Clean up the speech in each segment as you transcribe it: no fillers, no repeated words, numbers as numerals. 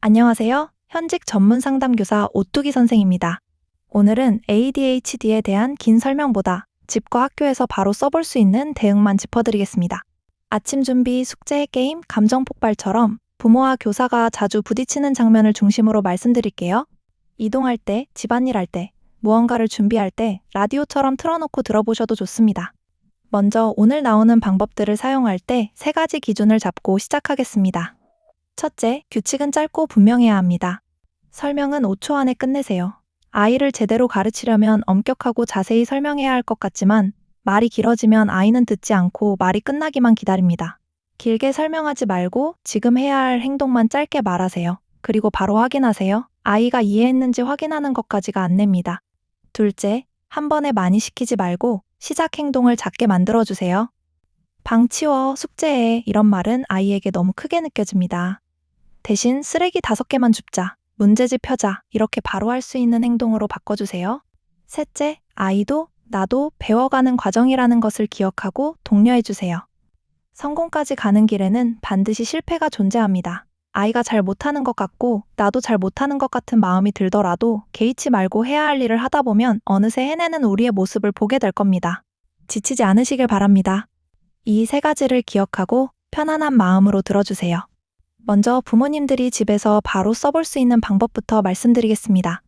안녕하세요. 현직 전문 상담교사 오뚜기 선생입니다. 오늘은 ADHD에 대한 긴 설명보다 집과 학교에서 바로 써볼 수 있는 대응만 짚어드리겠습니다. 아침 준비, 숙제, 게임, 감정 폭발처럼 부모와 교사가 자주 부딪히는 장면을 중심으로 말씀드릴게요. 이동할 때, 집안일 할 때, 무언가를 준비할 때 라디오처럼 틀어놓고 들어보셔도 좋습니다. 먼저 오늘 나오는 방법들을 사용할 때 3가지 기준을 잡고 시작하겠습니다. 첫째, 규칙은 짧고 분명해야 합니다. 설명은 5초 안에 끝내세요. 아이를 제대로 가르치려면 엄격하고 자세히 설명해야 할 것 같지만 말이 길어지면 아이는 듣지 않고 말이 끝나기만 기다립니다. 길게 설명하지 말고 지금 해야 할 행동만 짧게 말하세요. 그리고 바로 확인하세요. 아이가 이해했는지 확인하는 것까지가 안내입니다. 둘째, 한 번에 많이 시키지 말고 시작 행동을 작게 만들어주세요. 방 치워, 숙제해 이런 말은 아이에게 너무 크게 느껴집니다. 대신 쓰레기 5개만 줍자, 문제집 펴자 이렇게 바로 할 수 있는 행동으로 바꿔주세요. 셋째, 아이도 나도 배워가는 과정이라는 것을 기억하고 독려해주세요. 성공까지 가는 길에는 반드시 실패가 존재합니다. 아이가 잘 못하는 것 같고 나도 잘 못하는 것 같은 마음이 들더라도 개의치 말고 해야 할 일을 하다 보면 어느새 해내는 우리의 모습을 보게 될 겁니다. 지치지 않으시길 바랍니다. 이 3가지를 기억하고 편안한 마음으로 들어주세요. 먼저 부모님들이 집에서 바로 써볼 수 있는 방법부터 말씀드리겠습니다.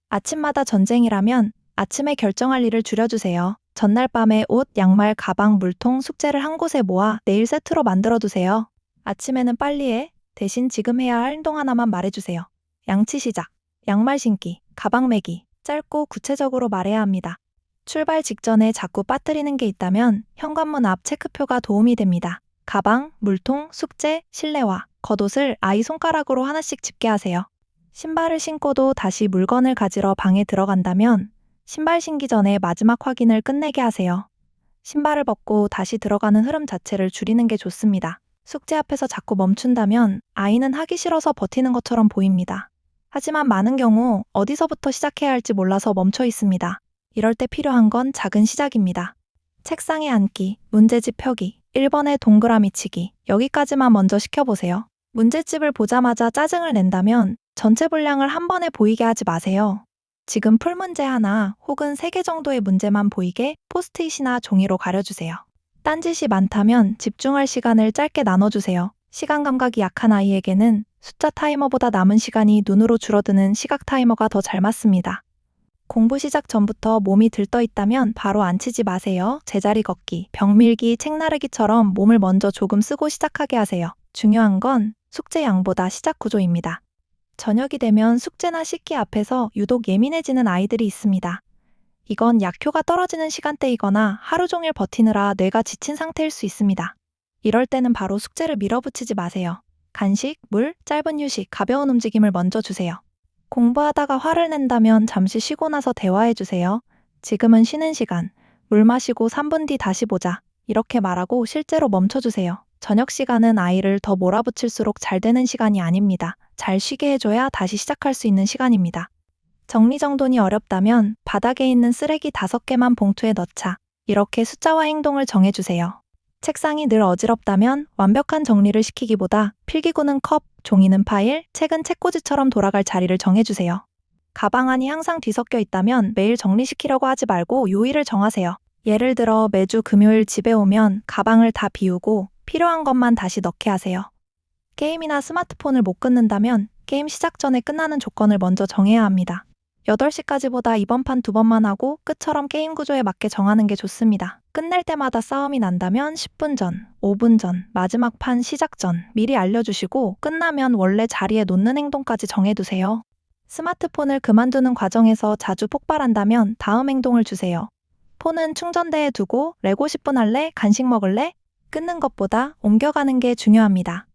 아침마다 전쟁이라면 아침에 결정할 일을 줄여주세요. 전날 밤에 옷, 양말, 가방, 물통, 숙제를 한 곳에 모아 내일 세트로 만들어두세요. 아침에는 빨리 해. 대신 지금 해야 할 행동 하나만 말해주세요. 양치 시작, 양말 신기, 가방 매기. 짧고 구체적으로 말해야 합니다. 출발 직전에 자꾸 빠뜨리는 게 있다면 현관문 앞 체크표가 도움이 됩니다. 가방, 물통, 숙제, 실내화, 겉옷을 아이 손가락으로 하나씩 집게 하세요. 신발을 신고도 다시 물건을 가지러 방에 들어간다면 신발 신기 전에 마지막 확인을 끝내게 하세요. 신발을 벗고 다시 들어가는 흐름 자체를 줄이는 게 좋습니다. 숙제 앞에서 자꾸 멈춘다면 아이는 하기 싫어서 버티는 것처럼 보입니다. 하지만 많은 경우 어디서부터 시작해야 할지 몰라서 멈춰 있습니다. 이럴 때 필요한 건 작은 시작입니다. 책상에 앉기, 문제집 펴기, 1번에 동그라미 치기, 여기까지만 먼저 시켜보세요. 문제집을 보자마자 짜증을 낸다면 전체 분량을 한 번에 보이게 하지 마세요. 지금 풀 문제 하나 혹은 3개 정도의 문제만 보이게 포스트잇이나 종이로 가려주세요. 딴짓이 많다면 집중할 시간을 짧게 나눠주세요. 시간 감각이 약한 아이에게는 숫자 타이머보다 남은 시간이 눈으로 줄어드는 시각 타이머가 더 잘 맞습니다. 공부 시작 전부터 몸이 들떠 있다면 바로 앉히지 마세요. 제자리 걷기, 벽 밀기, 책 나르기처럼 몸을 먼저 조금 쓰고 시작하게 하세요. 중요한 건 숙제 양보다 시작 구조입니다. 저녁이 되면 숙제나 씻기 앞에서 유독 예민해지는 아이들이 있습니다. 이건 약효가 떨어지는 시간대이거나 하루 종일 버티느라 뇌가 지친 상태일 수 있습니다. 이럴 때는 바로 숙제를 밀어붙이지 마세요. 간식, 물, 짧은 휴식, 가벼운 움직임을 먼저 주세요. 공부하다가 화를 낸다면 잠시 쉬고 나서 대화해주세요. 지금은 쉬는 시간, 물 마시고 3분 뒤 다시 보자. 이렇게 말하고 실제로 멈춰주세요. 저녁 시간은 아이를 더 몰아붙일수록 잘 되는 시간이 아닙니다. 잘 쉬게 해줘야 다시 시작할 수 있는 시간입니다. 정리정돈이 어렵다면 바닥에 있는 쓰레기 5개만 봉투에 넣자. 이렇게 숫자와 행동을 정해주세요. 책상이 늘 어지럽다면 완벽한 정리를 시키기보다 필기구는 컵, 종이는 파일, 책은 책꽂이처럼 돌아갈 자리를 정해주세요. 가방 안이 항상 뒤섞여 있다면 매일 정리시키려고 하지 말고 요일을 정하세요. 예를 들어 매주 금요일 집에 오면 가방을 다 비우고 필요한 것만 다시 넣게 하세요. 게임이나 스마트폰을 못 끊는다면 게임 시작 전에 끝나는 조건을 먼저 정해야 합니다. 8시까지보다 이번 판 2번만 하고 끝처럼 게임 구조에 맞게 정하는 게 좋습니다. 끝낼 때마다 싸움이 난다면 10분 전, 5분 전, 마지막 판 시작 전 미리 알려주시고 끝나면 원래 자리에 놓는 행동까지 정해두세요. 스마트폰을 그만두는 과정에서 자주 폭발한다면 다음 행동을 주세요. 폰은 충전대에 두고 레고 10분 할래? 간식 먹을래? 끊는 것보다 옮겨가는 게 중요합니다.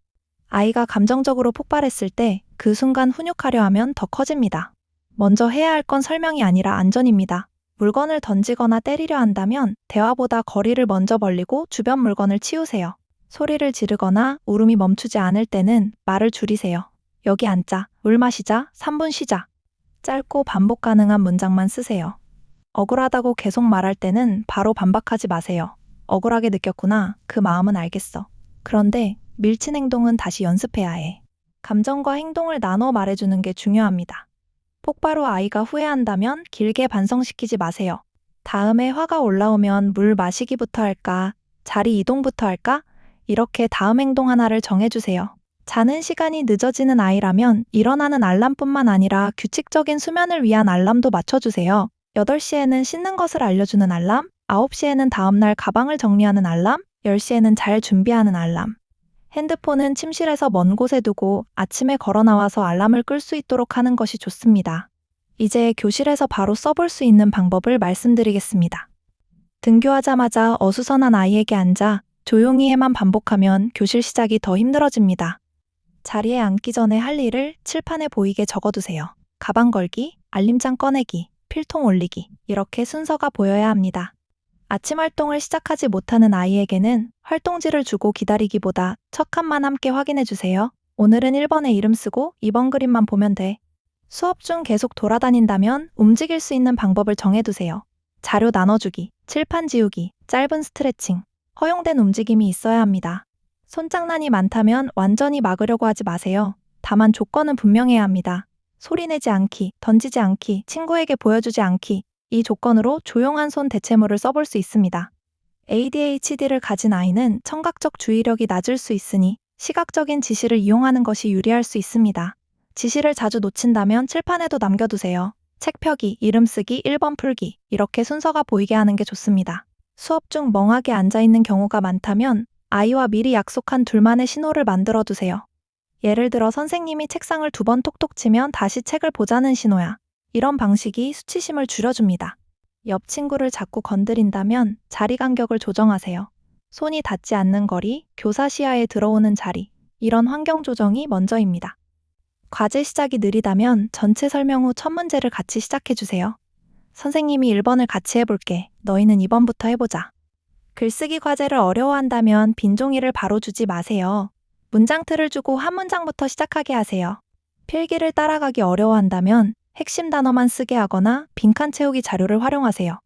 아이가 감정적으로 폭발했을 때 그 순간 훈육하려 하면 더 커집니다. 먼저 해야 할 건 설명이 아니라 안전입니다. 물건을 던지거나 때리려 한다면 대화보다 거리를 먼저 벌리고 주변 물건을 치우세요. 소리를 지르거나 울음이 멈추지 않을 때는 말을 줄이세요. 여기 앉자, 물 마시자, 3분 쉬자. 짧고 반복 가능한 문장만 쓰세요. 억울하다고 계속 말할 때는 바로 반박하지 마세요. 억울하게 느꼈구나. 그 마음은 알겠어. 그런데 밀친 행동은 다시 연습해야 해. 감정과 행동을 나눠 말해주는 게 중요합니다. 폭발 후 아이가 후회한다면 길게 반성시키지 마세요. 다음에 화가 올라오면 물 마시기부터 할까? 자리 이동부터 할까? 이렇게 다음 행동 하나를 정해주세요. 자는 시간이 늦어지는 아이라면 일어나는 알람뿐만 아니라 규칙적인 수면을 위한 알람도 맞춰주세요. 8시에는 씻는 것을 알려주는 알람, 9시에는 다음날 가방을 정리하는 알람, 10시에는 잘 준비하는 알람. 핸드폰은 침실에서 먼 곳에 두고 아침에 걸어 나와서 알람을 끌 수 있도록 하는 것이 좋습니다. 이제 교실에서 바로 써볼 수 있는 방법을 말씀드리겠습니다. 등교하자마자 어수선한 아이에게 앉아 조용히 해만 반복하면 교실 시작이 더 힘들어집니다. 자리에 앉기 전에 할 일을 칠판에 보이게 적어두세요. 가방 걸기, 알림장 꺼내기, 필통 올리기, 이렇게 순서가 보여야 합니다. 아침 활동을 시작하지 못하는 아이에게는 활동지를 주고 기다리기보다 첫 칸만 함께 확인해 주세요. 오늘은 1번에 이름 쓰고 2번 그림만 보면 돼. 수업 중 계속 돌아다닌다면 움직일 수 있는 방법을 정해두세요. 자료 나눠주기, 칠판 지우기, 짧은 스트레칭, 허용된 움직임이 있어야 합니다. 손장난이 많다면 완전히 막으려고 하지 마세요. 다만 조건은 분명해야 합니다. 소리내지 않기, 던지지 않기, 친구에게 보여주지 않기. 이 조건으로 조용한 손 대체물을 써볼 수 있습니다. ADHD를 가진 아이는 청각적 주의력이 낮을 수 있으니 시각적인 지시를 이용하는 것이 유리할 수 있습니다. 지시를 자주 놓친다면 칠판에도 남겨두세요. 책 펴기, 이름 쓰기, 1번 풀기, 이렇게 순서가 보이게 하는 게 좋습니다. 수업 중 멍하게 앉아있는 경우가 많다면 아이와 미리 약속한 둘만의 신호를 만들어 두세요. 예를 들어 선생님이 책상을 2번 톡톡 치면 다시 책을 보자는 신호야. 이런 방식이 수치심을 줄여줍니다. 옆 친구를 자꾸 건드린다면 자리 간격을 조정하세요. 손이 닿지 않는 거리, 교사 시야에 들어오는 자리, 이런 환경 조정이 먼저입니다. 과제 시작이 느리다면 전체 설명 후 첫 문제를 같이 시작해주세요. 선생님이 1번을 같이 해볼게. 너희는 2번부터 해보자. 글쓰기 과제를 어려워한다면 빈 종이를 바로 주지 마세요. 문장 틀을 주고 한 문장부터 시작하게 하세요. 필기를 따라가기 어려워한다면 핵심 단어만 쓰게 하거나 빈칸 채우기 자료를 활용하세요.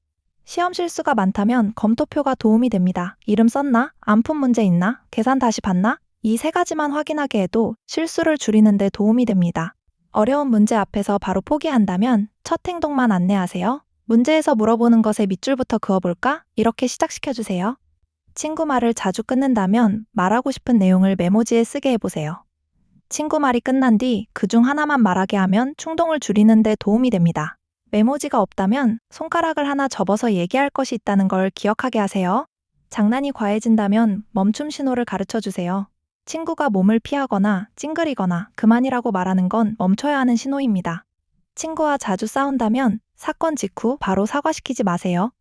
시험 실수가 많다면 검토표가 도움이 됩니다. 이름 썼나? 안 푼 문제 있나? 계산 다시 봤나? 이 3가지만 확인하게 해도 실수를 줄이는 데 도움이 됩니다. 어려운 문제 앞에서 바로 포기한다면 첫 행동만 안내하세요. 문제에서 물어보는 것에 밑줄부터 그어볼까? 이렇게 시작시켜주세요. 친구 말을 자주 끊는다면 말하고 싶은 내용을 메모지에 쓰게 해보세요. 친구 말이 끝난 뒤 그중 하나만 말하게 하면 충동을 줄이는 데 도움이 됩니다. 메모지가 없다면 손가락을 하나 접어서 얘기할 것이 있다는 걸 기억하게 하세요. 장난이 과해진다면 멈춤 신호를 가르쳐 주세요. 친구가 몸을 피하거나 찡그리거나 그만이라고 말하는 건 멈춰야 하는 신호입니다. 친구와 자주 싸운다면 사건 직후 바로 사과시키지 마세요.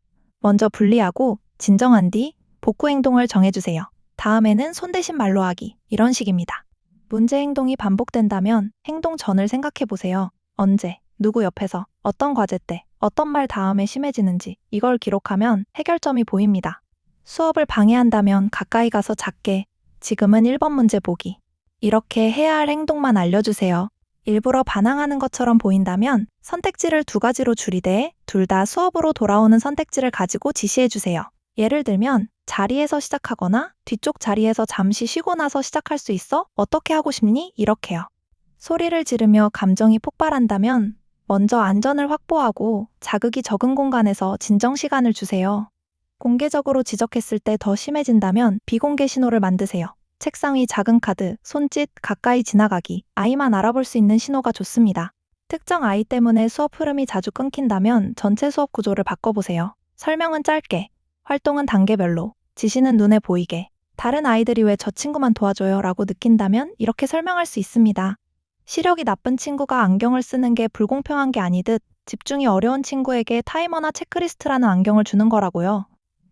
먼저 분리하고 진정한 뒤 복구 행동을 정해주세요. 다음에는 손 대신 말로 하기, 이런 식입니다. 문제 행동이 반복된다면 행동 전을 생각해보세요. 언제, 누구 옆에서, 어떤 과제 때, 어떤 말 다음에 심해지는지 이걸 기록하면 해결점이 보입니다. 수업을 방해한다면 가까이 가서 작게 지금은 1번 문제 보기. 이렇게 해야 할 행동만 알려주세요. 일부러 반항하는 것처럼 보인다면 선택지를 2가지로 줄이되 둘 다 수업으로 돌아오는 선택지를 가지고 지시해주세요. 예를 들면 자리에서 시작하거나 뒤쪽 자리에서 잠시 쉬고 나서 시작할 수 있어? 어떻게 하고 싶니? 이렇게요. 소리를 지르며 감정이 폭발한다면 먼저 안전을 확보하고 자극이 적은 공간에서 진정 시간을 주세요. 공개적으로 지적했을 때 더 심해진다면 비공개 신호를 만드세요. 책상 위 작은 카드, 손짓, 가까이 지나가기, 아이만 알아볼 수 있는 신호가 좋습니다. 특정 아이 때문에 수업 흐름이 자주 끊긴다면 전체 수업 구조를 바꿔보세요. 설명은 짧게, 활동은 단계별로, 지시는 눈에 보이게. 다른 아이들이 왜 저 친구만 도와줘요? 라고 느낀다면 이렇게 설명할 수 있습니다. 시력이 나쁜 친구가 안경을 쓰는 게 불공평한 게 아니듯 집중이 어려운 친구에게 타이머나 체크리스트라는 안경을 주는 거라고요.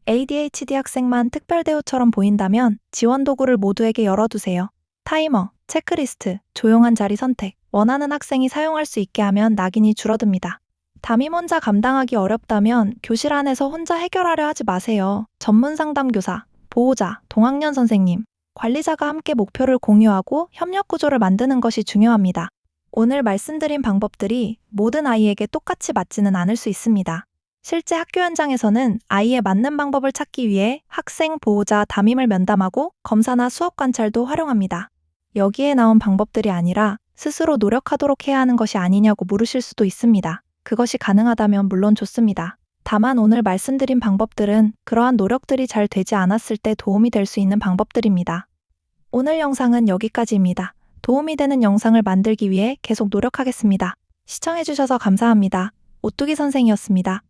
ADHD 학생만 특별 대우처럼 보인다면 지원 도구를 모두에게 열어두세요. 타이머, 체크리스트, 조용한 자리 선택, 원하는 학생이 사용할 수 있게 하면 낙인이 줄어듭니다. 담임 혼자 감당하기 어렵다면 교실 안에서 혼자 해결하려 하지 마세요. 전문 상담교사, 보호자, 동학년 선생님, 관리자가 함께 목표를 공유하고 협력 구조를 만드는 것이 중요합니다. 오늘 말씀드린 방법들이 모든 아이에게 똑같이 맞지는 않을 수 있습니다. 실제 학교 현장에서는 아이에 맞는 방법을 찾기 위해 학생, 보호자, 담임을 면담하고 검사나 수업 관찰도 활용합니다. 여기에 나온 방법들이 아니라 스스로 노력하도록 해야 하는 것이 아니냐고 물으실 수도 있습니다. 그것이 가능하다면 물론 좋습니다. 다만 오늘 말씀드린 방법들은 그러한 노력들이 잘 되지 않았을 때 도움이 될 수 있는 방법들입니다. 오늘 영상은 여기까지입니다. 도움이 되는 영상을 만들기 위해 계속 노력하겠습니다. 시청해주셔서 감사합니다. 오뚜기 선생이었습니다.